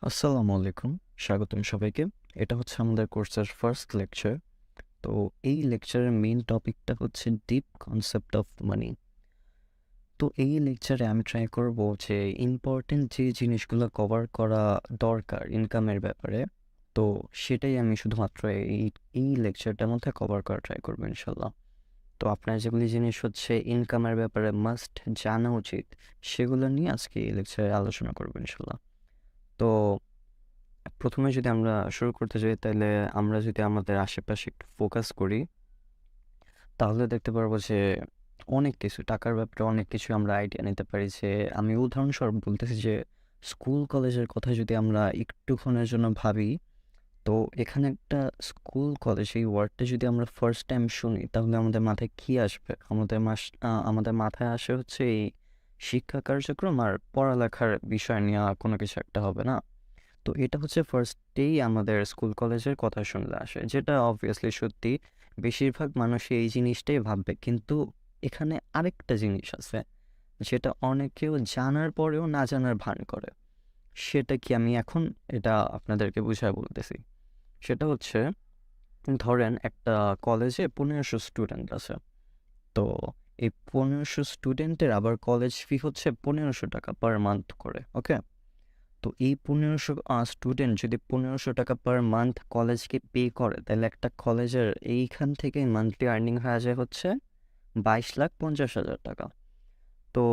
আসসালামু আলাইকুম। স্বাগতম সবাইকে। এটা হচ্ছে আমাদের কোর্সের ফার্স্ট লেকচার। তো এই লেকচারের মেইন টপিকটা হচ্ছে ডিপ কনসেপ্ট অফ মানি। তো এই লেকচারে আমি ট্রাই করব যে ইম্পর্টেন্ট যে জিনিসগুলো কভার করা দরকার ইনকামের ব্যাপারে, তো সেটাই আমি শুধুমাত্র এই লেকচারটার মধ্যে কভার করা ট্রাই করব ইনশাল্লাহ। তো আপনার যেগুলি জিনিস হচ্ছে ইনকামের ব্যাপারে মাস্ট জানা উচিত, সেগুলো নিয়ে আজকে এই লেকচারে আলোচনা করব ইনশাল্লাহ। তো প্রথমে যদি আমরা শুরু করতে যাই, তাহলে আমরা যদি আমাদের আশেপাশে একটু ফোকাস করি, তাহলে দেখতে পারবো যে অনেক কিছু টাকার ব্যাপারে অনেক কিছু আমরা আইডিয়া নিতে পারি। যে আমি উদাহরণস্বরূপ বলতেছি যে স্কুল কলেজের কথা যদি আমরা একটুক্ষণের জন্য ভাবি, তো এখানে একটা স্কুল কলেজ এই ওয়ার্ডটা যদি আমরা ফার্স্ট টাইম শুনি, তাহলে আমাদের মাথায় কি আসবে? আমাদের মাথায় আসে হচ্ছে এই শিক্ষা কার্যক্রম আর পড়ালেখার বিষয় নিয়ে কোনো কিছু একটা হবে না? তো এটা হচ্ছে ফার্স্টেই আমাদের স্কুল কলেজের কথা শুনলে আসে, যেটা অবভিয়াসলি সত্যি। বেশিরভাগ মানুষই এই জিনিসটাই ভাববে, কিন্তু এখানে আরেকটা জিনিস আছে যেটা অনেকেও জানার পরেও না জানার ভান করে। সেটা কি আমি এখন এটা আপনাদেরকে বুঝায় বলতেছি। সেটা হচ্ছে, ধরেন একটা কলেজে 1500 স্টুডেন্ট আছে। তো এই 1500 স্টুডেন্টের আবার কলেজ ফি হচ্ছে 1500 টাকা পার মান্থ করে, ওকে? তো এই 1500 স্টুডেন্ট যদি 1500 টাকা পার মান্থ কলেজকে পে করে, তাহলে একটা কলেজের এইখান থেকে মান্থলি আর্নিং হয়ে যায় হচ্ছে 22,50,000 টাকা। তো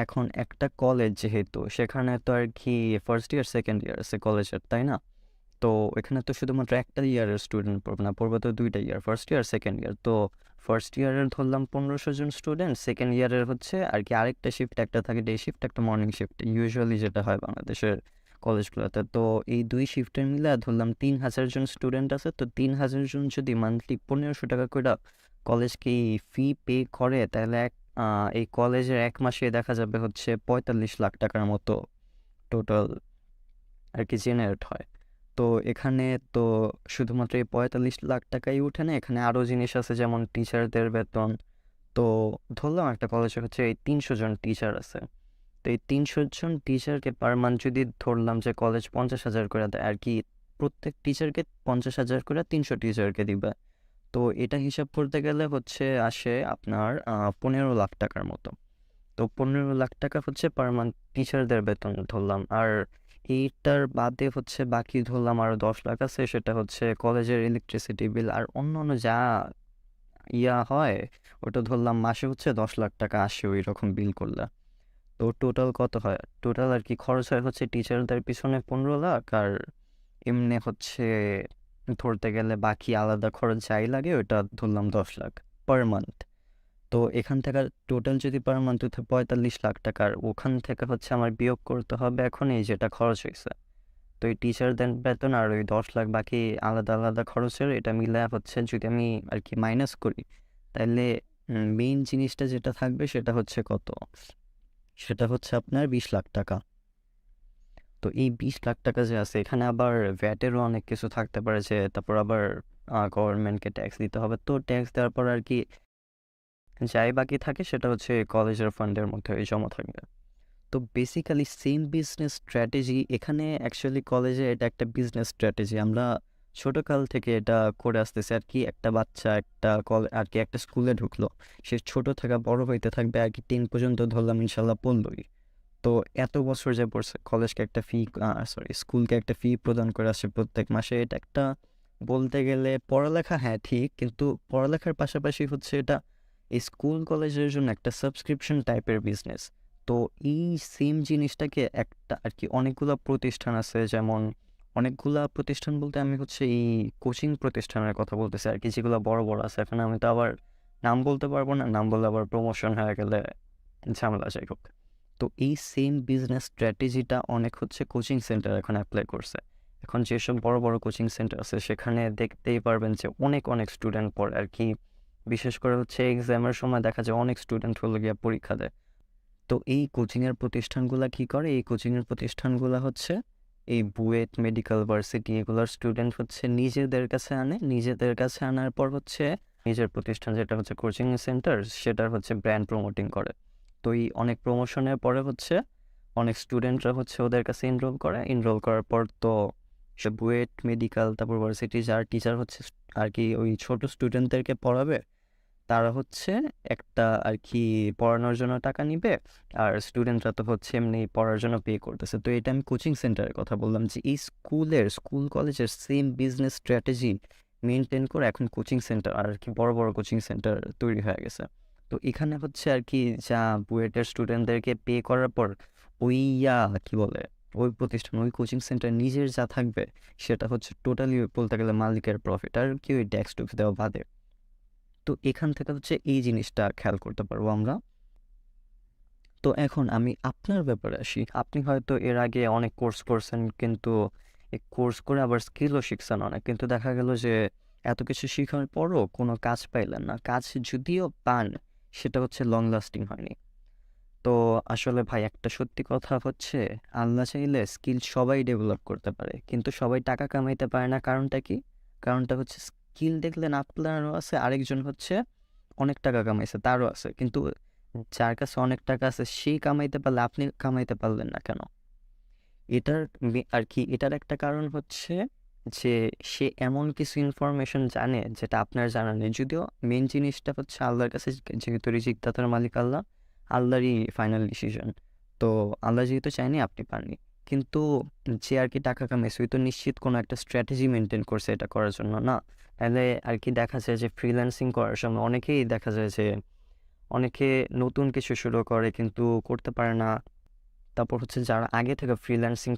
এখন একটা কলেজ যেহেতু, সেখানে তো আর কি ফার্স্ট ইয়ার সেকেন্ড ইয়ার আছে কলেজের, তাই না? তো এখানে তো শুধুমাত্র একটা ইয়ারের স্টুডেন্ট পড়বে না, পড়বে তো দুইটা ইয়ার, ফার্স্ট ইয়ার সেকেন্ড ইয়ার। তো ফার্স্ট ইয়ারের ধরলাম 1500 জন স্টুডেন্ট, সেকেন্ড ইয়ারের হচ্ছে আর কি আরেকটা শিফট, একটা থাকে ডে শিফট, একটা মর্নিং শিফট, ইউজুয়ালি যেটা হয় বাংলাদেশের কলেজগুলোতে। তো এই দুই শিফটের মিলে ধরলাম 3000 জন স্টুডেন্ট আছে। তো 3000 জন যদি মান্থলি 1500 টাকা করে কলেজকে ফি পে করে, তাহলে এই কলেজের এক মাসে দেখা যাবে হচ্ছে 45 লাখ টাকার মতো টোটাল আর কি জেনারেট হয়। তো এখানে তো শুধুমাত্র এই 45 লাখ টাকাই উঠে না, এখানে আরও জিনিস আছে, যেমন টিচারদের বেতন। তো ধরলাম একটা কলেজে হচ্ছে এই 300 জন টিচার আছে। তো এই 300 জন টিচারকে পার মান্থ যদি ধরলাম যে কলেজ 50,000 করে দেয় আর কি, প্রত্যেক টিচারকে 50,000 করে 300 টিচারকে দিবে। তো এটা হিসাব করতে গেলে হচ্ছে আসে আপনার 15 লাখ টাকার মতো। তো 15 লাখ টাকা হচ্ছে পার মান্থ টিচারদের বেতন ধরলাম। আর এইটার বাদে হচ্ছে বাকি ধরলাম আরও 10 লাখ আছে, সেটা হচ্ছে কলেজের ইলেকট্রিসিটি বিল আর অন্য অন্য যা হয়, ওটা ধরলাম মাসে হচ্ছে 10 লাখ টাকা আসে ওই রকম বিল করলে। তো টোটাল কত হয়? টোটাল আর কি খরচ হয় হচ্ছে টিচারদের পিছনে 15 লাখ, আর এমনি হচ্ছে ধরতে গেলে বাকি আলাদা খরচ যাই লাগে ওটা ধরলাম 10 লাখ পার মান্থ। তো এখান থেকে টোটাল যদি পার মান্থ 45 লাখ টাকার, ওখান থেকে হচ্ছে আমার বিয়োগ করতে হবে এখন এই যেটা খরচ হয়েছে। তো এই টিচারদের বেতন আর ওই 10 লাখ বাকি আলাদা আলাদা খরচের, এটা মিলে হচ্ছে যদি আমি আর কি মাইনাস করি, তাহলে মেইন জিনিসটা যেটা থাকবে সেটা হচ্ছে কত? সেটা হচ্ছে আপনার 20 লাখ টাকা। তো এই 20 লাখ টাকা যে আছে, এখানে আবার ভ্যাটেরও অনেক কিছু থাকতে পারে, যে তারপর আবার গভর্নমেন্টকে ট্যাক্স দিতে হবে। তো ট্যাক্স দেওয়ার পর আর কি যাই বাকি থাকে সেটা হচ্ছে কলেজের ফান্ডের মধ্যে জমা থাকবে। তো বেসিক্যালি সেম বিজনেস স্ট্র্যাটেজি এখানে, অ্যাকচুয়ালি কলেজে এটা একটা বিজনেস স্ট্র্যাটেজি। আমরা ছোটোকাল থেকে এটা করে আসতেছি আর কি। একটা বাচ্চা একটা আর কি একটা স্কুলে ঢুকলো, সে ছোট থাকা বড় হইতে থাকবে আর কি, 10 পর্যন্ত ধরলাম ইনশাল্লাহ পড়লই। তো এত বছর যে পড়ছে, কলেজকে একটা ফি, স্কুলকে একটা ফি প্রদান করে আসছে প্রত্যেক মাসে। এটা একটা বলতে গেলে পড়ালেখা, হ্যাঁ ঠিক, কিন্তু পড়ালেখার পাশাপাশি হচ্ছে এটা এই স্কুল কলেজের জন্য একটা সাবস্ক্রিপশন টাইপের বিজনেস। তো এই সেম জিনিসটাকে একটা আর কি অনেকগুলা প্রতিষ্ঠান আছে, যেমন অনেকগুলা প্রতিষ্ঠান বলতে আমি হচ্ছে এই কোচিং প্রতিষ্ঠানের কথা বলতেছি আর কি, যেগুলো বড় বড় আছে। এখন আমি তো আবার নাম বলতে পারবো না, নাম বললে আবার প্রমোশন হয়ে গেলে ঝামেলা, যাই হোক। তো এই সেম বিজনেস স্ট্র্যাটেজিটা অনেক হচ্ছে কোচিং সেন্টার এখন অ্যাপ্লাই করছে। এখন যেসব বড় বড় কোচিং সেন্টার আছে, সেখানে দেখতেই পারবেন যে অনেক অনেক স্টুডেন্ট পড়ে আর কি। বিশেষ করে হচ্ছে এক্সামের সময় দেখা যায় অনেক স্টুডেন্ট হলো গিয়ে পরীক্ষা দেয়। তো এই কোচিংয়ের প্রতিষ্ঠানগুলা কি করে? এই কোচিংয়ের প্রতিষ্ঠানগুলা হচ্ছে এই বুয়েট, মেডিকেল ভার্সিটি এগুলোর স্টুডেন্ট হচ্ছে নিজেদের কাছে আনে, নিজেদের কাছে আনার পর হচ্ছে নিজের প্রতিষ্ঠান যেটা হচ্ছে কোচিং সেন্টার, সেটার হচ্ছে ব্র্যান্ড প্রমোটিং করে। তো এই অনেক প্রমোশনের পরে হচ্ছে অনেক স্টুডেন্টরা হচ্ছে ওদের কাছে এনরোল করার পর তো সে বুয়েট মেডিকেল তারপর ভার্সিটি যার টিচার হচ্ছে আর কি ওই ছোট স্টুডেন্টদেরকে পড়াবে, তারা হচ্ছে একটা আর কি পড়ানোর জন্য টাকা নিবে, আর স্টুডেন্টরা তো হচ্ছে এমনি পড়ার জন্য পে করতেছে। তো এটা আমি কোচিং সেন্টারের কথা বললাম, যে এই স্কুল কলেজের সেম বিজনেস স্ট্র্যাটেজি মেনটেন করে এখন কোচিং সেন্টার আর কি বড় বড় কোচিং সেন্টার তৈরি হয়ে গেছে। তো এখানে হচ্ছে আর কি যা বুয়েটের স্টুডেন্টদেরকে পে করার পর ওই কি বলে ওই প্রতিষ্ঠান ওই কোচিং সেন্টার নিজের যা থাকবে সেটা হচ্ছে টোটালি বলতে গেলে মালিকের প্রফিট, আর কি ওই ট্যাক্স টুক্স দেওয়া বাদে। তো এখান থেকে হচ্ছে এই জিনিসটা খেয়াল করতে পারবো আমরা। তো এখন আমি আপনার ব্যাপারে আসি। আপনি হয়তো এর আগে অনেক কোর্স করছেন, কিন্তু এই কোর্স করে আবার স্কিলও শিখছেন অনেক, কিন্তু দেখা গেল যে এত কিছু শেখার পরও কোনো কাজ পাইলেন না। কাজ যদিও পান, সেটা হচ্ছে লং লাস্টিং হয়নি। তো আসলে ভাই একটা সত্যি কথা হচ্ছে, আল্লাহ চাইলে স্কিল সবাই ডেভেলপ করতে পারে, কিন্তু সবাই টাকা কামাইতে পারে না। কারণটা কি? কারণটা হচ্ছে স্কিল দেখলেন আপনারও আছে, আরেকজন হচ্ছে অনেক টাকা কামাইছে তারও আছে, কিন্তু যার কাছে অনেক টাকা আছে সেই কামাইতে পারলে আপনি কামাইতে পারলেন না কেন? এটার আর কি এটার একটা কারণ হচ্ছে যে সে এমন কিছু ইনফরমেশন জানে যেটা আপনার জানা নেই। যদিও মেন জিনিসটা হচ্ছে আল্লাহর কাছে, যেহেতু রিজিক দাতার মালিক আল্লাহ, আল্লাহরই ফাইনাল ডিসিশন। তো আল্লাহ যেহেতু চায়নি আপনি পাননি, কিন্তু যে আর কি টাকা কামাইছে ওই তো নিশ্চিত কোনো একটা স্ট্র্যাটেজি মেনটেন করছে এটা করার জন্য না। তাহলে আর কি দেখা যায় যে ফ্রিল্যান্সিং করার সময় অনেকেই দেখা যায় যে অনেকে নতুন কিছু শুরু করে কিন্তু করতে পারে না। তারপর হচ্ছে যারা আগে থেকে ফ্রিল্যান্সিং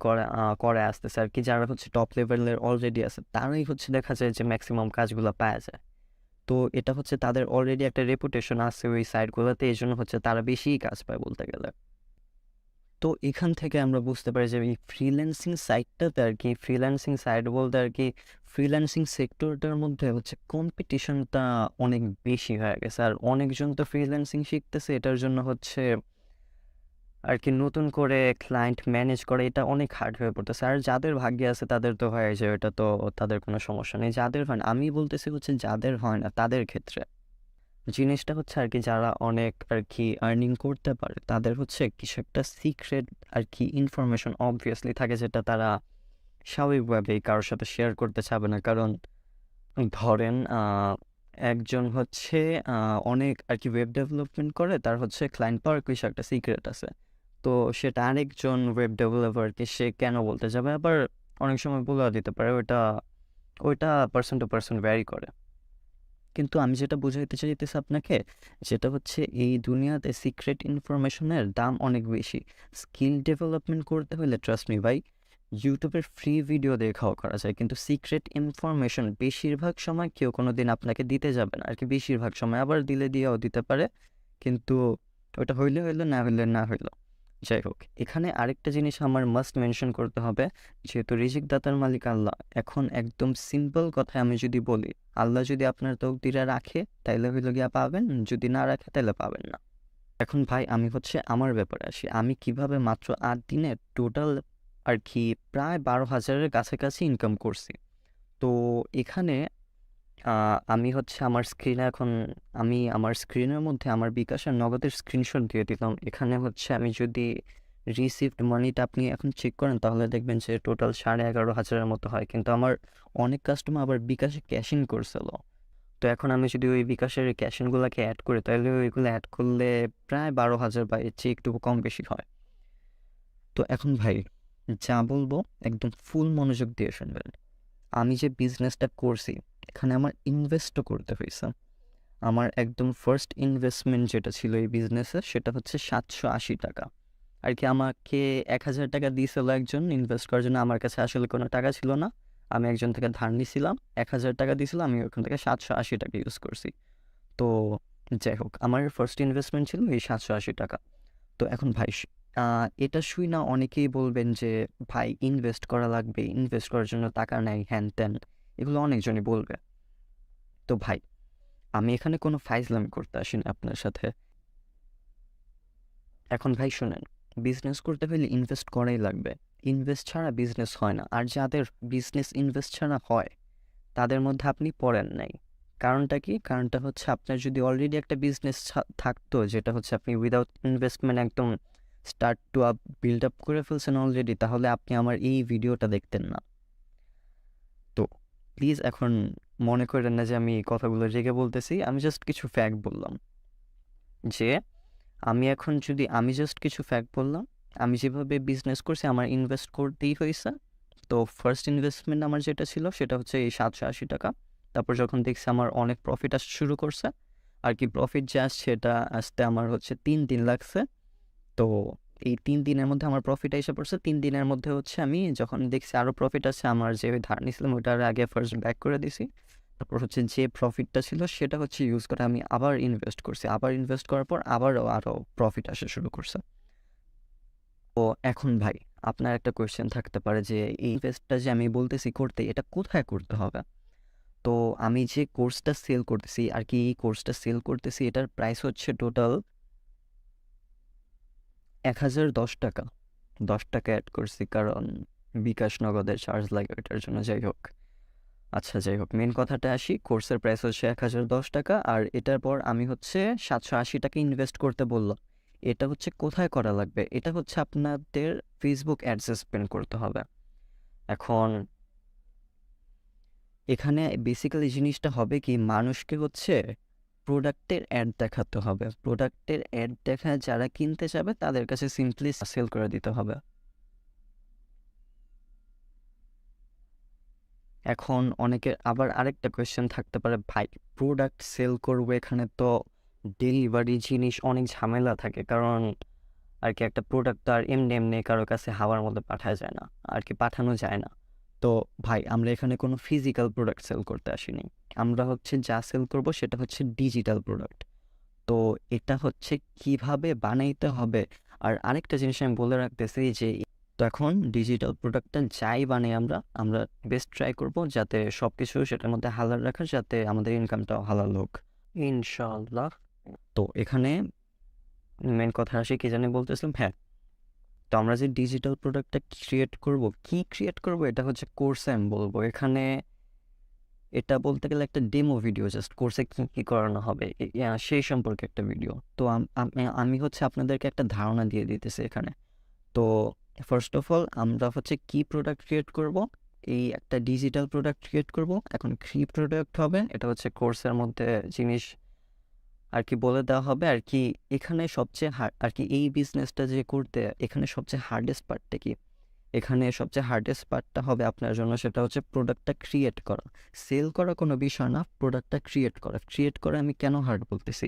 করে আসতেছে আর কি, যারা হচ্ছে টপ লেভেলের অলরেডি আছে, তারাই হচ্ছে দেখা যায় যে ম্যাক্সিমাম কাজগুলো পাওয়া যায়। তো এটা হচ্ছে তাদের অলরেডি একটা রেপুটেশন আছে ওই সাইটগুলোতে, এই জন্য হচ্ছে তারা বেশিই কাজ পায় বলতে গেলে। তো এখান থেকে আমরা বুঝতে পারি যে এই ফ্রিল্যান্সিং সাইটটাতে আর কি, ফ্রিল্যান্সিং সাইট বলতে আর কি ফ্রিল্যান্সিং সেক্টরটার মধ্যে হচ্ছে কম্পিটিশনটা অনেক বেশি হয়ে গেছে, আর অনেকজন তো ফ্রিল্যান্সিং শিখতেছে, এটার জন্য হচ্ছে আর কি নতুন করে ক্লায়েন্ট ম্যানেজ করে এটা অনেক হার্ড হয়ে পড়তেছে। আর যাদের ভাগ্যে আছে তাদের তো হয় যে এটা তো তাদের কোনো সমস্যা নেই, যাদের হয় না, আমি বলতেছি হচ্ছে যাদের হয় না তাদের ক্ষেত্রে জিনিসটা হচ্ছে আর কি যারা অনেক আর কি আর্নিং করতে পারে তাদের হচ্ছে কিছু একটা সিক্রেট আর কি ইনফরমেশন অবভিয়াসলি থাকে, যেটা তারা স্বাভাবিকভাবেই কারোর সাথে শেয়ার করতে চাবে না। কারণ ধরেন একজন হচ্ছে অনেক আর কি ওয়েব ডেভেলপমেন্ট করে, তার হচ্ছে ক্লায়েন্ট পাওয়ার কিছু একটা সিক্রেট আছে। তো সেটা আরেকজন ওয়েব ডেভেলপারকে সে কেন বলতে যাবে, আবার অনেক সময় বলেও দিতে পারে, ওইটা পার্সন টু পার্সন ভ্যারি করে। কিন্তু আমি যেটা বুঝাইতে চাইতেছি আপনাকে, যেটা হচ্ছে এই দুনিয়াতে সিক্রেট ইনফরমেশনের দাম অনেক বেশি। স্কিল ডেভেলপমেন্ট করতে হলে ট্রাস্ট মি ভাই, ইউটিউবের ফ্রি ভিডিও দেখাও করা যায়, কিন্তু সিক্রেট ইনফরমেশন বেশিরভাগ সময় কেউ কোনো দিন আপনাকে দিতে যাবে না আর কি, বেশিরভাগ সময়। আবার দিয়েও দিতে পারে, কিন্তু ওটা হইলে হইলো, না হইলে না হইলো। যাই হোক, এখানে আরেকটা জিনিস আমার মাস্ট মেনশন করতে হবে, যেহেতু রিজিক দাতার মালিক আল্লাহ। এখন একদম সিম্পল কথায় আমি যদি বলি, আল্লাহ যদি আপনার তকদিরে রাখে তাইলে হইলো গিয়া পাবেন, যদি না রাখে তাহলে পাবেন না। এখন ভাই আমি হচ্ছে আমার ব্যাপারে আসি, আমি কিভাবে মাত্র 8 দিনে টোটাল আর কি প্রায় 12,000-এর কাছাকাছি ইনকাম করছি। তো এখানে আমি হচ্ছে আমার স্ক্রিনে এখন আমি আমার স্ক্রিনের মধ্যে আমার বিকাশের নগদের স্ক্রিনশট দিয়ে দিলাম। এখানে হচ্ছে আমি যদি রিসিভড মানিটা আপনি এখন চেক করেন তাহলে দেখবেন যে টোটাল 11,500-এর মতো হয়, কিন্তু আমার অনেক কাস্টমার আবার বিকাশে ক্যাশ ইন করছিল। তো এখন আমি যদি ওই বিকাশের ক্যাশ ইনগুলোকে অ্যাড করি তাহলে ওইগুলো অ্যাড করলে প্রায় 12,000 বা এর চেয়ে একটু কম বেশি হয়। তো এখন ভাই যা বলবো একদম ফুল মনোযোগ দিয়ে শুনবেন। আমি যে বিজনেসটা করছি এখানে আমার ইনভেস্টও করতে হয়েছে। আমার একদম ফার্স্ট ইনভেস্টমেন্ট যেটা ছিল এই বিজনেসে সেটা হচ্ছে 780 টাকা আর কি। আমাকে 1,000 টাকা দিয়েছিল একজন ইনভেস্ট করার জন্য, আমার কাছে আসলে কোনো টাকা ছিল না, আমি একজন থেকে ধার নিয়েছিলাম, 1,000 টাকা দিয়েছিল, আমি ওখান থেকে 780 টাকা ইউজ করছি। তো যাই হোক, আমার ফার্স্ট ইনভেস্টমেন্ট ছিল এই 780 টাকা। তো এখন ভাই এটা শুই না অনেকেই বলবেন যে ভাই ইনভেস্ট করা লাগবে, ইনভেস্ট করার জন্য টাকা নেই, হ্যান ত্যান, এগুলো অনেকজনই বলবে। তো ভাই আমি এখানে কোনো ফাইজলামি করতে আসিনি আপনার সাথে। এখন ভাই শুনেন, বিজনেস করতে হলে ইনভেস্ট করাই লাগবে, ইনভেস্ট ছাড়া বিজনেস হয় না। আর যাদের বিজনেস ইনভেস্ট ছাড়া হয় তাদের মধ্যে আপনি পড়েন নাই। কারণটা কি? কারণটা হচ্ছে আপনার যদি অলরেডি একটা বিজনেস থাকতো যেটা হচ্ছে আপনি উইদাউট ইনভেস্টমেন্ট একদম start to up build up করে ফেলছেন অলরেডি, তাহলে আপনি আমার এই ভিডিওটা দেখতেন না। তো প্লিজ এখন মনে করেন না যে আমি কথাগুলো রেগে বলতেছি, আমি জাস্ট কিছু ফ্যাক্ট বললাম। যে আমি জাস্ট কিছু ফ্যাক্ট বললাম, আমি যেভাবে বিজনেস করছি আমার ইনভেস্ট করতেই হয়েছে। তো ফার্স্ট ইনভেস্টমেন্ট আমার যেটা ছিল সেটা হচ্ছে এই 780 টাকা। তারপর যখন দেখছি আমার অনেক প্রফিট আসতে শুরু করছে, আর কি প্রফিট যে আসছে এটা আসতে আমার হচ্ছে 3 দিন লাগছে। তো এই 3 দিনের মধ্যে আমার প্রফিট এসে পড়ছে। 3 দিনের মধ্যে হচ্ছে আমি যখন দেখছি আরও প্রফিট আছে, আমার যে ধার নিয়েছিলাম ওইটার আগে ফার্স্ট ব্যাক করে দিছি। তারপর হচ্ছে যে প্রফিটটা ছিল সেটা হচ্ছে ইউজ করে আমি আবার ইনভেস্ট করছি। আবার ইনভেস্ট করার পর আরও প্রফিট আসা শুরু করছে। তো এখন ভাই আপনার একটা কোয়েশ্চেন থাকতে পারে যে এই ইনভেস্টটা যে আমি বলতেছি করতে, এটা কোথায় করতে হবে? তো আমি যে কোর্সটা সেল করতেছি আর কি, এই কোর্সটা সেল করতেছি এটার প্রাইস হচ্ছে টোটাল 1010 টাকা। 10 টাকা অ্যাড করছি কারণ বিকাশ নগদের চার্জ লাগে ওইটার জন্য। যাই হোক, আচ্ছা যাই হোক, মেন কথাটা আসি। কোর্সের প্রাইস হচ্ছে 1010 টাকা, আর এটার পর আমি হচ্ছে 780 টাকা ইনভেস্ট করতে বললাম। এটা হচ্ছে কোথায় করা লাগবে? এটা হচ্ছে আপনাদের ফেসবুক অ্যাডসে স্পেন্ড করতে হবে। এখন এখানে বেসিক্যালি জিনিসটা হবে কি, মানুষকে হচ্ছে প্রোডাক্টের অ্যাড দেখাতে হবে। প্রোডাক্টের অ্যাড দেখা যারা কিনতে যাবে তাদের কাছে সিম্পলি সেল করে দিতে হবে। এখন অনেকের আবার আরেকটা কোয়েশ্চেন থাকতে পারে, ভাই প্রোডাক্ট সেল করবো এখানে তো ডেলিভারি জিনিস অনেক ঝামেলা থাকে, কারণ আর কি একটা প্রোডাক্ট তো আর এমনি এমনি কারো কাছে হাওয়ার মধ্যে পাঠানো যায় না, আর কি পাঠানো যায় না। তো ভাই আমরা এখানে কোনো ফিজিক্যাল প্রোডাক্ট সেল করতে আসিনি। আমরা হচ্ছে যা সেল করব সেটা হচ্ছে ডিজিটাল প্রোডাক্ট। তো এটা হচ্ছে কিভাবে বানাইতে হবে। আর আরেকটা জিনিস আমি বলে রাখতেছি যে তো এখন ডিজিটাল প্রোডাক্টটা যাই বানাই আমরা আমরা বেস্ট ট্রাই করব যাতে সব কিছু সেটার মধ্যে হালাল রাখার, যাতে আমাদের ইনকামটাও হালাল হোক ইনশাআল্লাহ। তো এখানে মেন কথা আসি, কি জানি বলতেছিলাম, হ্যাঁ। তো আমরা যে ডিজিটাল প্রোডাক্টটা ক্রিয়েট করব এটা হচ্ছে কোর্সে আমি বলবো। এখানে এটা বলতে গেলে একটা ডেমো ভিডিও, জাস্ট কোর্সে কী কী করানো হবে সেই সম্পর্কে একটা ভিডিও। তো আমি হচ্ছে আপনাদেরকে একটা ধারণা দিয়ে দিতেছি এখানে। তো ফার্স্ট অফ অল আমরা হচ্ছে কি প্রোডাক্ট ক্রিয়েট করব, এই একটা ডিজিটাল প্রোডাক্ট ক্রিয়েট করব। এখন কি প্রোডাক্ট হবে এটা হচ্ছে কোর্সের মধ্যে জিনিস আর কি বলে দেওয়া হবে আর কি। এখানে সবচেয়ে আর কি এই বিজনেসটা যে করতে এখানে সবচেয়ে হার্ডেস্ট পার্টটা কি, এখানে সবচেয়ে হার্ডেস্ট পার্টটা হবে আপনার জন্য, সেটা হচ্ছে প্রোডাক্টটা ক্রিয়েট করা। সেল করা কোনো বিষয় না, প্রোডাক্টটা ক্রিয়েট করা আমি কেন হার্ড বলতেছি,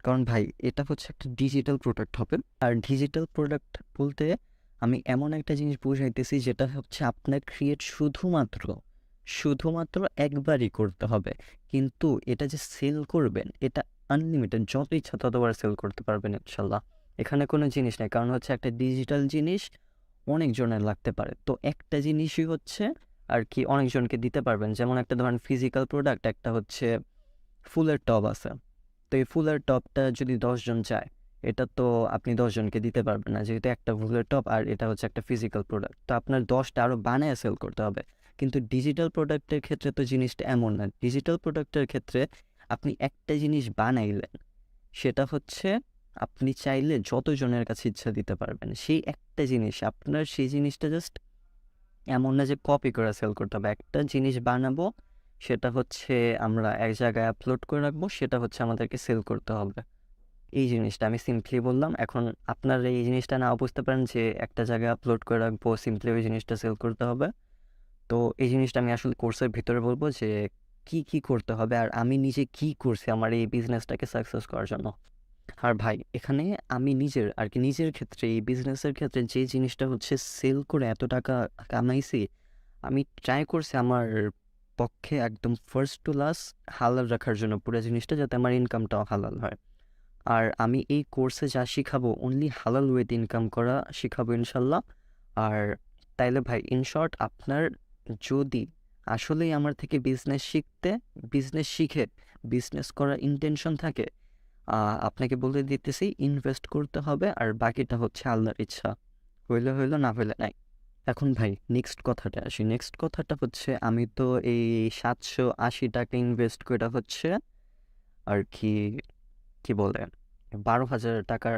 কারণ ভাই এটা হচ্ছে একটা ডিজিটাল প্রোডাক্ট হবে। আর ডিজিটাল প্রোডাক্ট বলতে আমি এমন একটা জিনিস বুঝাইতেছি যেটা হচ্ছে আপনার ক্রিয়েট শুধুমাত্র একবারই করতে হবে। কিন্তু এটা যে সেল করবেন এটা আনলিমিটেড, যত ইচ্ছা ততবার সেল করতে পারবেন ইনশাল্লাহ। এখানে কোনো জিনিস নেই, কারণ হচ্ছে একটা ডিজিটাল জিনিস অনেকজনের লাগতে পারে। তো একটা জিনিসই হচ্ছে আর কি অনেকজনকে দিতে পারবেন। যেমন একটা ধরেন ফিজিক্যাল প্রোডাক্ট, একটা হচ্ছে ফুলের টব আছে। তো এই ফুলের টবটা যদি 10 জন চায়, এটা তো আপনি 10 জনকে দিতে পারবেন না, যেহেতু একটা ফুলের টব আর এটা হচ্ছে একটা ফিজিক্যাল প্রোডাক্ট। তো আপনার 10টা আরও বানায় সেল করতে হবে। কিন্তু ডিজিটাল প্রোডাক্টের ক্ষেত্রে তো জিনিসটা এমন না। ডিজিটাল প্রোডাক্টের ক্ষেত্রে আপনি একটা জিনিস বানাইলেন, সেটা হচ্ছে আপনি চাইলে যতজনের কাছে ইচ্ছা দিতে পারবেন সেই একটা জিনিস। আপনার সেই জিনিসটা জাস্ট এমন না যে কপি করে সেল করতে হবে। একটা জিনিস বানাবো, সেটা হচ্ছে আমরা এক জায়গায় আপলোড করে রাখবো, সেটা হচ্ছে আমাদেরকে সেল করতে হবে। এই জিনিসটা আমি সিম্পলি বললাম। এখন আপনারা এই জিনিসটা না বুঝতে পারেন যে একটা জায়গায় আপলোড করে রাখবো, সিম্পলি ওই জিনিসটা সেল করতে হবে। তো এই জিনিসটা আমি আসলে কোর্সের ভিতরে বলবো যে কি কি করতে হবে, আর আমি নিজে কি করছি আমার এই বিজনেসটাকে সাকসেস করার জন্য। আর ভাই এখানে আমি নিজের ক্ষেত্রে এই বিজনেসের ক্ষেত্রে যে জিনিসটা হচ্ছে সেল করে এত টাকা কামাইছি, আমি ট্রাই করছি আমার পক্ষে একদম ফার্স্ট টু লাস্ট হালাল রাখার জন্য পুরো জিনিসটা, যাতে আমার ইনকামটাও হালাল হয়। আর আমি এই কোর্সে যা শিখাবো অনলি হালাল ওয়েতে ইনকাম করা শিখাবো ইনশাল্লাহ। আর তাইলে ভাই ইন শর্ট, আপনার যদি আসলেই আমার থেকে বিজনেস শিখে বিজনেস করার ইন্টেনশন থাকে, আপনাকে বলে দিতেছি ইনভেস্ট করতে হবে, আর বাকিটা হচ্ছে আল্লাহর ইচ্ছা, হইলে হইলো না হইলে নাই। এখন ভাই নেক্সট কথাটা আসি। নেক্সট কথাটা হচ্ছে আমি তো এই 780 টাকা ইনভেস্ট করে হচ্ছে আর কি কি বলে 12,000 টাকার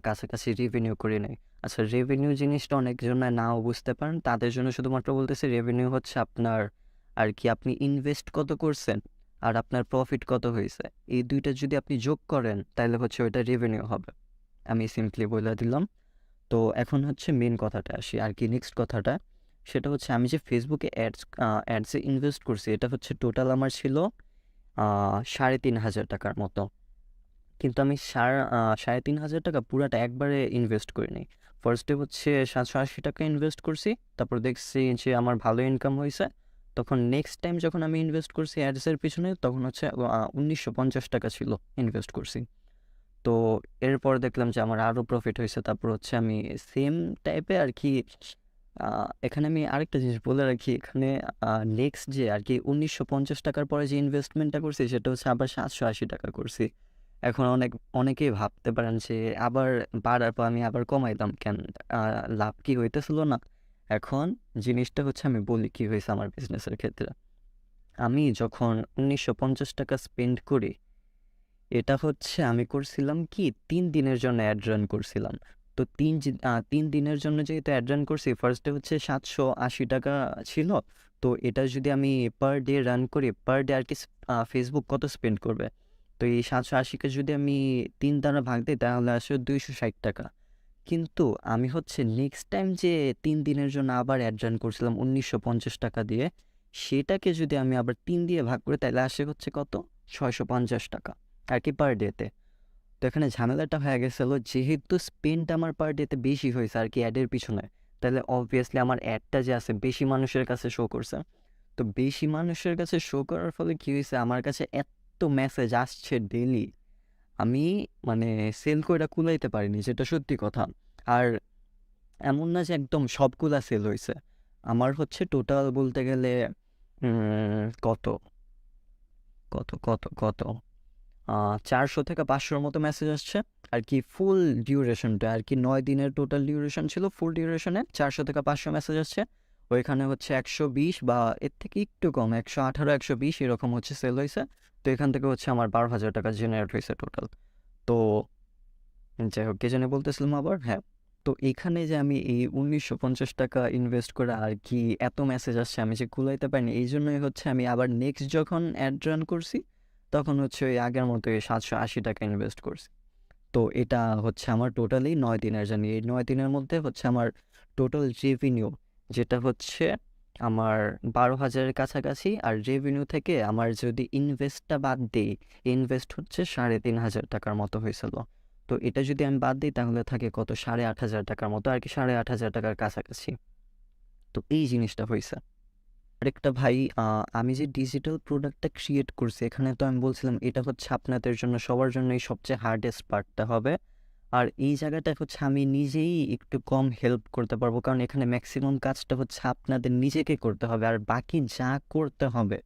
কাছাকাছি রেভিনিউ করে নেই। আচ্ছা, রেভিনিউ জিনিসটা অনেকজনে নাও বুঝতে পারেন, তাদের জন্য শুধুমাত্র বলতেছি রেভিনিউ হচ্ছে আপনার আর কি আপনি ইনভেস্ট কত করছেন আর আপনার প্রফিট কত হয়েছে, এই দুইটা যদি আপনি যোগ করেন তাহলে হচ্ছে ওইটা রেভিনিউ হবে। আমি সিম্পলি বলে দিলাম। তো এখন হচ্ছে মেন কথাটা আসি আর কি, নেক্সট কথাটা সেটা হচ্ছে আমি যে ফেসবুকে অ্যাডসে ইনভেস্ট করছি, এটা হচ্ছে টোটাল আমার ছিল 3,500 টাকার মতো। কিন্তু আমি 3,500 টাকা পুরাটা একবারে ইনভেস্ট করিনি। ফার্স্টে হচ্ছে 780 টাকা ইনভেস্ট করছি, তারপর দেখছি যে আমার ভালো ইনকাম হয়েছে। তখন নেক্সট টাইম যখন আমি ইনভেস্ট করছি অ্যাডসের পিছনে, তখন হচ্ছে 1,950 টাকা ছিল ইনভেস্ট করছি। তো এরপর দেখলাম যে আমার আরও প্রফিট হয়েছে। তারপর হচ্ছে আমি সেম টাইপে আর কি এখানে আমি আরেকটা জিনিস বলে রাখি, এখানে নেক্সট যে আর কি 1,950 টাকার পরে যে ইনভেস্টমেন্টটা করছি সেটা হচ্ছে আবার 780 টাকা করছি। এখন অনেকেই ভাবতে পারেন যে আবার বাড়ার পর আমি আবার কমাইলাম কেন, লাভ কি হইতেছিল না? এখন জিনিসটা হচ্ছে আমি বলি কি হয়েছে আমার বিজনেসের ক্ষেত্রে। আমি যখন 1,950 টাকা স্পেন্ড করি, এটা হচ্ছে আমি করছিলাম কি 3 দিনের জন্য অ্যাড রান করছিলাম। তো 3 দিনের জন্য যেহেতু অ্যাড রান করছি, ফার্স্টে হচ্ছে 780 টাকা ছিল। তো এটা যদি আমি পার ডে রান করি, পার ডে আর কি ফেসবুক কত স্পেন্ড করবে? তো এই 780কে যদি আমি 3 দ্বারা ভাগ দিই তাহলে আসে 260 টাকা। কিন্তু আমি হচ্ছে নেক্সট টাইম যে 3 দিনের জন্য আবার অ্যাড রান করছিলাম 1,950 টাকা দিয়ে, সেটাকে যদি আমি আবার 3 দিয়ে ভাগ করি তাহলে আসে হচ্ছে কত? 650 টাকা আর কি পার ডেতে। তো এখানে ঝামেলাটা হয়ে গেছিলো, যেহেতু স্পেন্ড আমার পার ডেতে বেশি হয়েছে আর কি অ্যাডের পিছনে, তাহলে অবভিয়াসলি আমার অ্যাডটা যে আছে বেশি মানুষের কাছে শো করছে। তো বেশি মানুষের কাছে শো করার ফলে কী হয়েছে, আমার কাছে এত মেসেজ আসছে ডেইলি, আমি মানে সেল কইরা কুলাইতে পারিনি, যেটা সত্যি কথা। আর এমন না যে একদম সবগুলা সেল হয়েছে, আমার হচ্ছে টোটাল বলতে গেলে কত কত কত কত 400 থেকে 500-র মতো মেসেজ আসছে আর কি। ফুল ডিউরেশনটা আর কি 9 দিনের টোটাল ডিউরেশন ছিল, ফুল ডিউরেশনে 400 থেকে 500 মেসেজ আসছে। ওইখানে হচ্ছে 120 বা এর থেকে একটু কম 118 120 এরকম হচ্ছে সেল হয়েছে। তো এখান থেকে হচ্ছে আমার 12,000 টাকা জেনারেট হয়েছে টোটাল। তো যাই হোক, কে জানি বলতেছিলাম আবার, হ্যাঁ। তো এখানে যে আমি এই 1,950 টাকা ইনভেস্ট করে আর কি এত মেসেজ আসছে আমি যে কুলাইতে পারিনি, এই জন্যই হচ্ছে আমি আবার নেক্সট যখন অ্যাড রান করছি তখন হচ্ছে ওই আগের মতো 780 টাকা ইনভেস্ট করছি। তো এটা হচ্ছে আমার টোটালি 9 দিনের জানি, এই 9 দিনের মধ্যে হচ্ছে আমার টোটাল রেভিনিউ যেটা হচ্ছে আমার 12,000-এর কাছাকাছি। আর রেভিনিউ থেকে আমার যদি ইনভেস্টটা বাদ দিই, ইনভেস্ট হচ্ছে 3,500 টাকার মতো হয়েছিল। তো এটা যদি আমি বাদ দিই তাহলে থাকে কত, 8,500 টাকার মতো আর কি, 8,500 টাকার কাছাকাছি। তো এই জিনিসটা হয়েছে। আরেকটা ভাই, আমি যে ডিজিটাল প্রোডাক্টটা ক্রিয়েট করছি, এখানে তো আমি বলছিলাম এটা হচ্ছে আপনাদের জন্য সবার জন্যই সবচেয়ে হার্ডেস্ট পার্টটা হবে। আর এই জায়গাটা হচ্ছে আমি নিজেই একটু কম হেল্প করতে পারবো, কারণ এখানে ম্যাক্সিমাম কাজটা হচ্ছে আপনাদের নিজেকে করতে হবে। আর বাকি যা করতে হবে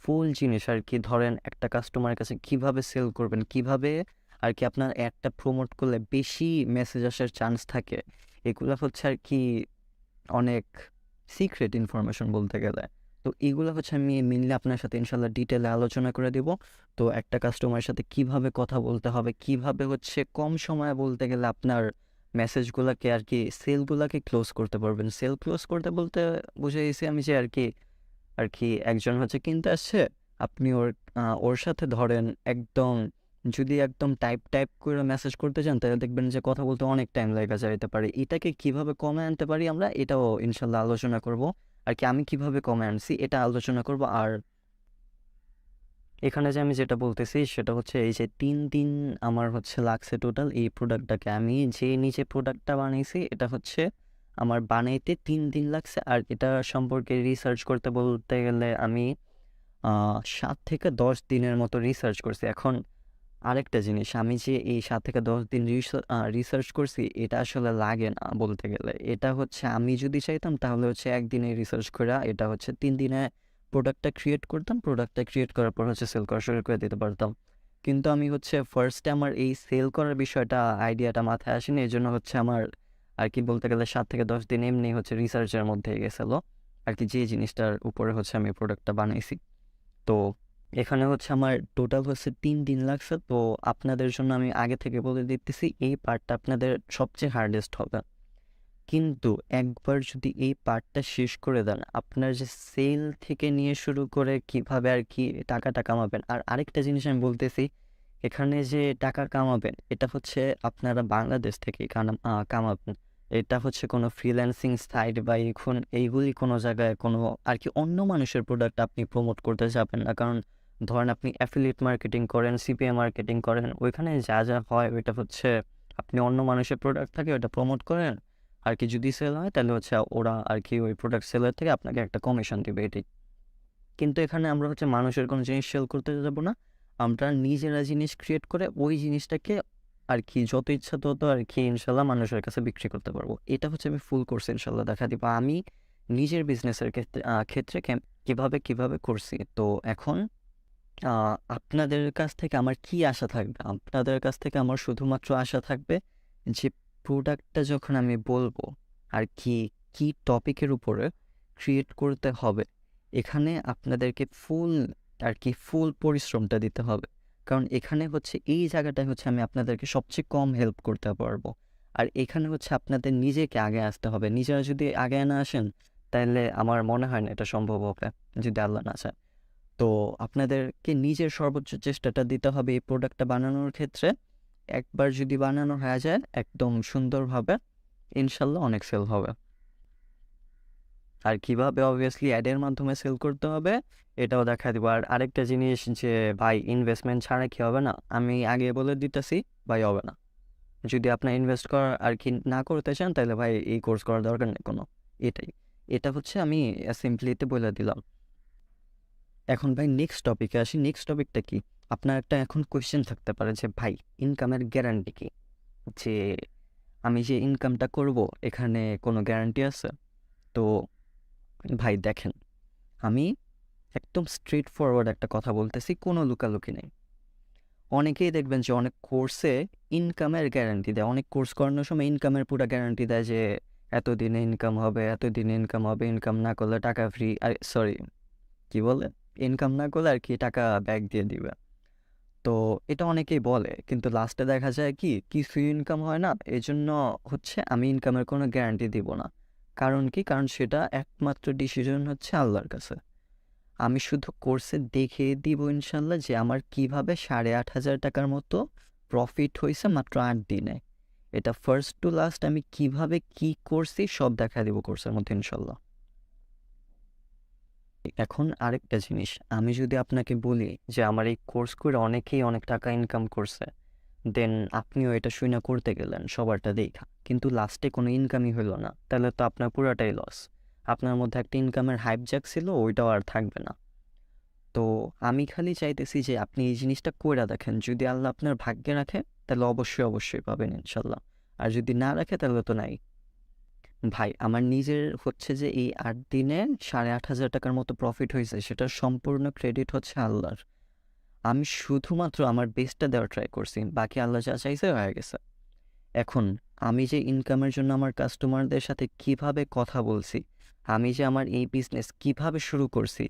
ফুল জিনিস আর কি, ধরেন একটা কাস্টমারের কাছে কিভাবে সেল করবেন, কিভাবে আর কি আপনার অ্যাডটা প্রমোট করলে বেশি মেসেজ আসার চান্স থাকে, এগুলো হচ্ছে আর কি অনেক সিক্রেট ইনফরমেশন বলতে গেলে। তো এগুলো হচ্ছে আমি মেনলি আপনার সাথে ইনশাল্লাহ ডিটেলে আলোচনা করে দেব। তো একটা কাস্টমারের সাথে কিভাবে কথা বলতে হবে, কিভাবে হচ্ছে কম সময়ে বলতে গেলে আপনার মেসেজগুলোকে আর কি সেলগুলোকে ক্লোজ করতে পারবেন। সেল ক্লোজ করতে বলতে বুঝাইছি আমি যে আর কি একজন হচ্ছে কিনতে আসছে, আপনি ওর সাথে ধরেন একদম যদি একদম টাইপ করে মেসেজ করতে চান তাহলে দেখবেন যে কথা বলতে অনেক টাইম লেগে যাইতে পারে। এটাকে কিভাবে কমে আনতে পারি আমরা, এটাও ইনশাল্লাহ আলোচনা করব। আর কি আমি কিভাবে কমে আনছি এটা আলোচনা করব। আর এখানে যে আমি যেটা বলতেছি সেটা হচ্ছে এই যে 3 দিন আমার হচ্ছে লাগছে টোটাল এই প্রোডাক্টটাকে, আমি যে নিজে প্রোডাক্টটা বানাইছি এটা হচ্ছে আমার বানাইতে 3 দিন লাগছে। আর এটা সম্পর্কে রিসার্চ করতে বলতে গেলে আমি 7 থেকে 10 দিনের মতো রিসার্চ করছি। এখন আরেকটা জিনিস, আমি যে এই 7 থেকে 10 দিন রিসার্চ করছি এটা আসলে লাগে না বলতে গেলে। এটা হচ্ছে আমি যদি চাইতাম তাহলে হচ্ছে একদিনে রিসার্চ করে এটা হচ্ছে 3 দিনে প্রোডাক্টটা ক্রিয়েট করতাম, প্রোডাক্টটা ক্রিয়েট করার পর হচ্ছে সেল করা শুরু করে দিতে পারতাম। কিন্তু আমি হচ্ছে ফার্স্টে আমার এই সেল করার বিষয়টা আইডিয়াটা মাথায় আসেনি, এই জন্য হচ্ছে আমার আর কি বলতে গেলে 7 থেকে 10 দিন এমনি হচ্ছে রিসার্চের মধ্যে গেছিলো আর কি, যে জিনিসটার উপরে হচ্ছে আমি প্রোডাক্টটা বানাইছি। তো এখানে হচ্ছে আমার টোটাল হচ্ছে 3 দিন লাগছে। তো আপনাদের জন্য আমি আগে থেকে বলে দিতেছি এই পার্টটা আপনাদের সবচেয়ে হার্ডেস্ট হবে। কিন্তু একবার যদি এই পার্টটা শেষ করে দেন, আপনার যে সেল থেকে নিয়ে শুরু করে কিভাবে আর কি টাকাটা কামাবেন। আর আরেকটা জিনিস আমি বলতেছি, এখানে যে টাকা কামাবেন এটা হচ্ছে আপনারা বাংলাদেশ থেকেই কামাবেন। এটা হচ্ছে কোনো ফ্রিল্যান্সিং সাইট বা এখন এইগুলি কোনো জায়গায় কোনো আর কি অন্য মানুষের প্রোডাক্ট আপনি প্রমোট করতে যাবেন না। কারণ ধরেন আপনি অ্যাফিলিয়েট মার্কেটিং করেন, সিপিএ মার্কেটিং করেন, ওইখানে যা যা হয় ওইটা হচ্ছে আপনি অন্য মানুষের প্রোডাক্ট থাকে ওটা প্রমোট করেন আর কি। যদি সেল হয় তাহলে হচ্ছে ওরা আর কি ওই প্রোডাক্ট সেলের থেকে আপনাকে একটা কমিশন দিবে এটাই। কিন্তু এখানে আমরা হচ্ছে মানুষের কোনো জিনিস সেল করতে যাব না, আমরা নিজেরা জিনিস ক্রিয়েট করে ওই জিনিসটাকে আর কি যত ইচ্ছা তত আর কি ইনশাল্লাহ মানুষের কাছে বিক্রি করতে পারবো। এটা হচ্ছে আমি ফুল কোর্স ইনশাল্লাহ দেখা দিব আমি নিজের বিজনেসের ক্ষেত্রে কিভাবে করছি। তো এখন আপনাদের কাছ থেকে আমার কি আশা থাকবে? আপনাদের কাছ থেকে আমার শুধুমাত্র আশা থাকবে যে প্রোডাক্টটা যখন আমি বলবো আর কি টপিকের উপরে ক্রিয়েট করতে হবে, এখানে আপনাদেরকে ফুল পরিশ্রমটা দিতে হবে। কারণ এখানে হচ্ছে এই জায়গাটায় হচ্ছে আমি আপনাদেরকে সবচেয়ে কম হেল্প করতে পারবো। আর এখানে হচ্ছে আপনাদের নিজেকে আগে আসতে হবে। নিজেরা যদি আগে না আসেন তাহলে আমার মনে হয় না এটা সম্ভব হবে, যদি আল্লাহ না চায়। তো আপনাদেরকে নিজের সর্বোচ্চ চেষ্টাটা দিতে হবে এই প্রোডাক্টটা বানানোর ক্ষেত্রে। একবার যদি বানানো হয়ে যায় একদম সুন্দরভাবে, ইনশাল্লাহ অনেক সেল হবে। আর কিভাবে অবভিয়াসলি অ্যাডের মাধ্যমে সেল করতে হবে এটাও দেখা দিব। আর আরেকটা জিনিস যে ভাই ইনভেস্টমেন্ট ছাড়া কি হবে না, আমি আগে বলে দিতেছি ভাই হবে না। যদি আপনার ইনভেস্ট করার আর কি না করতে চান তাহলে ভাই এই কোর্স করার দরকার নেই কোনো। এটা হচ্ছে আমি সিম্পলিতে বলে দিলাম। এখন ভাই নেক্সট টপিকে আসি। নেক্সট টপিকটা কি? আপনার একটা এখন কোয়েশ্চেন থাকতে পারে যে ভাই ইনকামের গ্যারান্টি কি? যে আমি যে ইনকামটা করব এখানে কোনো গ্যারান্টি আছে? তো ভাই দেখেন, আমি একদম স্ট্রেট ফরওয়ার্ড একটা কথা বলতেছি, কোনো লুকালুকি নেই। অনেকেই দেখবেন যে অনেক কোর্সে ইনকামের গ্যারান্টি দেয়, অনেক কোর্স করানোর সময় ইনকামের পুরো গ্যারান্টি দেয় যে এতদিনে ইনকাম হবে, এতদিনে ইনকাম হবে, ইনকাম না করলে টাকা ফ্রি, আর সরি কি বলে, ইনকাম না করলে আর কি টাকা ব্যাক দিয়ে দিবে। তো এটা অনেকেই বলে, কিন্তু লাস্টে দেখা যায় কি কিছু ইনকাম হয় না। এই জন্য হচ্ছে আমি ইনকামের কোনো গ্যারান্টি দিব না। কারণ কি? কারণ সেটা একমাত্র ডিসিশন হচ্ছে আল্লাহর কাছে। আমি শুধু কোর্সে দেখিয়ে দিব ইনশাল্লাহ যে আমার কিভাবে 8,500 টাকার মতো প্রফিট হয়েছে মাত্র 8 দিনে। এটা ফার্স্ট টু লাস্ট আমি কিভাবে কি করছি সব দেখা দিব কোর্সের মধ্যে ইনশাল্লাহ। এখন আরেকটা জিনিস, আমি যদি আপনাকে বলি যে আমার এই কোর্স করে অনেকেই অনেক টাকা ইনকাম করছে, দেন আপনিও এটা শুনে করতে গেলেন সবারটা দেখা, কিন্তু লাস্টে কোনো ইনকামই হলো না, তাহলে তো আপনার পুরাটাই লস। আপনার মধ্যে একটা ইনকামের হাইপ জাগছিল, ওইটাও আর থাকবে না। তো আমি খালি চাইতেছি যে আপনি এই জিনিসটা কইরা দেখেন, যদি আল্লাহ আপনার ভাগ্যে রাখে তাহলে অবশ্যই পাবেন ইনশাল্লাহ। আর যদি না রাখে তাহলে তো নাই। ভাই আমার নিজের হচ্ছে যে এই 8 দিনে 8,500 টাকার মতো প্রফিট হয়েছে, সেটার সম্পূর্ণ ক্রেডিট হচ্ছে আল্লাহর। আমি শুধুমাত্র আমার বেস্টটা দেওয়ার ট্রাই করছি, বাকি আল্লাহ যা চাইছে হয়ে গেছে। এখন আমি যে ইনকামের জন্য আমার কাস্টমারদের সাথে কিভাবে কথা বলছি, আমি যে আমার এই বিজনেস কিভাবে শুরু করছি,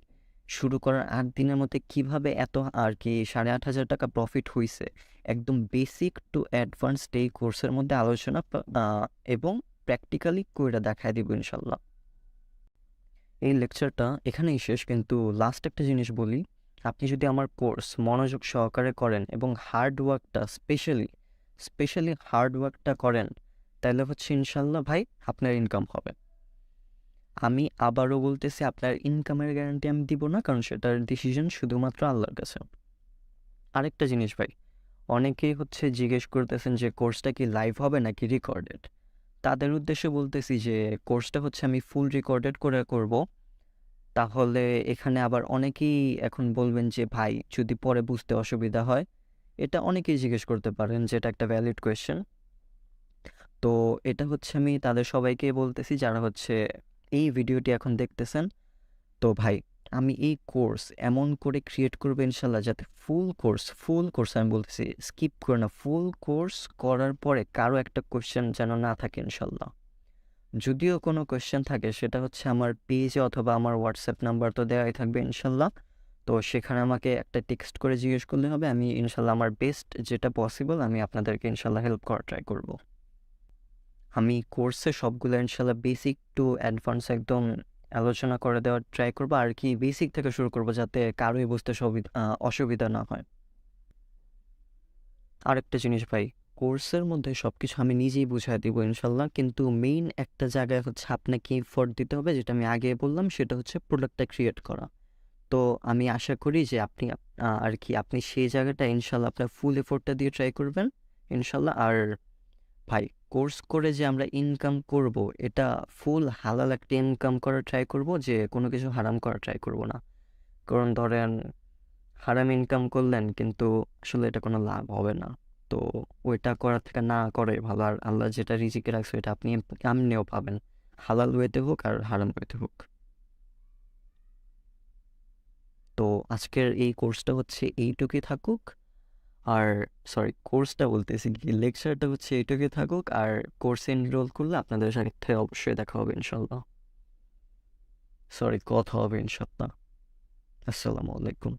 শুরু করার 8 দিনের মধ্যে কিভাবে এত আর কি 8,500 টাকা প্রফিট হয়েছে, একদম বেসিক টু অ্যাডভান্স এই কোর্সের মধ্যে আলোচনা এবং প্র্যাকটিক্যালি কইরা দেখায় দিব ইনশাল্লাহ। এই লেকচারটা এখানেই শেষ, কিন্তু লাস্ট একটা জিনিস বলি, আপনি যদি আমার কোর্স মনোযোগ সহকারে করেন এবং হার্ড ওয়ার্কটা স্পেশালি হার্ড ওয়ার্কটা করেন, তাহলে হচ্ছে ইনশাল্লাহ ভাই আপনার ইনকাম হবে। আমি আবারও বলতেছি আপনার ইনকামের গ্যারান্টি আমি দিব না, কারণ সেটার ডিসিশন শুধুমাত্র আল্লাহর কাছে। আরেকটা জিনিস ভাই, অনেকেই হচ্ছে জিজ্ঞেস করতেছেন যে কোর্সটা কি লাইভ হবে নাকি রেকর্ডেড। তাদের উদ্দেশ্যে বলতেছি যে কোর্সটা হচ্ছে আমি ফুল রেকর্ডেড করে করব। তাহলে এখানে আবার অনেকেই এখন বলবেন যে ভাই যদি পরে বুঝতে অসুবিধা হয়, এটা অনেকেই জিজ্ঞেস করতে পারেন, যেটা একটা ভ্যালিড কোয়েশ্চেন। তো এটা হচ্ছে আমি তাদের সবাইকে বলতেছি যারা হচ্ছে এই ভিডিওটি এখন দেখতেছেন। তো ভাই আমি এই কোর্স এমন করে ক্রিয়েট করবো ইনশাল্লাহ যাতে ফুল কোর্স আমি বলতেছি স্কিপ করে না, ফুল কোর্স করার পরে কারো একটা কোয়েশ্চেন যেন না থাকে ইনশাল্লাহ। যদিও কোনো কোয়েশ্চেন থাকে সেটা হচ্ছে আমার পেজে অথবা আমার হোয়াটসঅ্যাপ নাম্বার তো দেওয়াই থাকবে ইনশাল্লাহ। তো সেখানে আমাকে একটা টেক্সট করে জিজ্ঞেস করলে হবে, আমি ইনশাল্লাহ আমার বেস্ট যেটা পসিবল আমি আপনাদেরকে ইনশাল্লাহ হেল্প করার ট্রাই করব। আমি কোর্সে সবগুলো ইনশাল্লাহ বেসিক টু অ্যাডভান্স একদম আলোচনা করে দেওয়ার ট্রাই করবো, আর কি বেসিক থেকে শুরু করবো যাতে কারোই বুঝতে অসুবিধা না হয়। আরেকটা জিনিস ভাই, কোর্সের মধ্যে সব কিছু আমি নিজেই বুঝাই দিব ইনশাল্লাহ, কিন্তু মেইন একটা জায়গায় হচ্ছে আপনাকে এফোর্ট দিতে হবে, যেটা আমি আগে বললাম, সেটা হচ্ছে প্রোডাক্টটা ক্রিয়েট করা। তো আমি আশা করি যে আপনি আর কি আপনি সেই জায়গাটা ইনশাল্লাহ আপনার ফুল এফোর্টটা দিয়ে ট্রাই করবেন ইনশাল্লাহ। আর ভাই, কোর্স করে যে আমরা ইনকাম করব, এটা ফুল হালাল একটা ইনকাম করার ট্রাই করব, যে কোনো কিছু হারাম করার ট্রাই করব না। কারণ ধরেন হারাম ইনকাম করলেন কিন্তু আসলে এটা কোনো লাভ হবে না। তো ওইটা করার থেকে না করে ভালো। আর আল্লাহ যেটা রিজিকে রাখছে এটা আপনি এমনিও পাবেন, হালাল ওয়েতে হোক আর হারাম ওয়েতে হোক। তো আজকের এই কোর্সটা হচ্ছে এইটুকুই থাকুক। আর সরি, কোর্সটা বলতেছি কি, লেকচারটা হচ্ছে এইটুকুই থাকুক। আর কোর্সে এনরোল করলে আপনাদের সাথে অবশ্যই দেখা হবে ইনশাল্লাহ। সরি, কথা হবে ইনশাল্লাহ। আসসালামু আলাইকুম।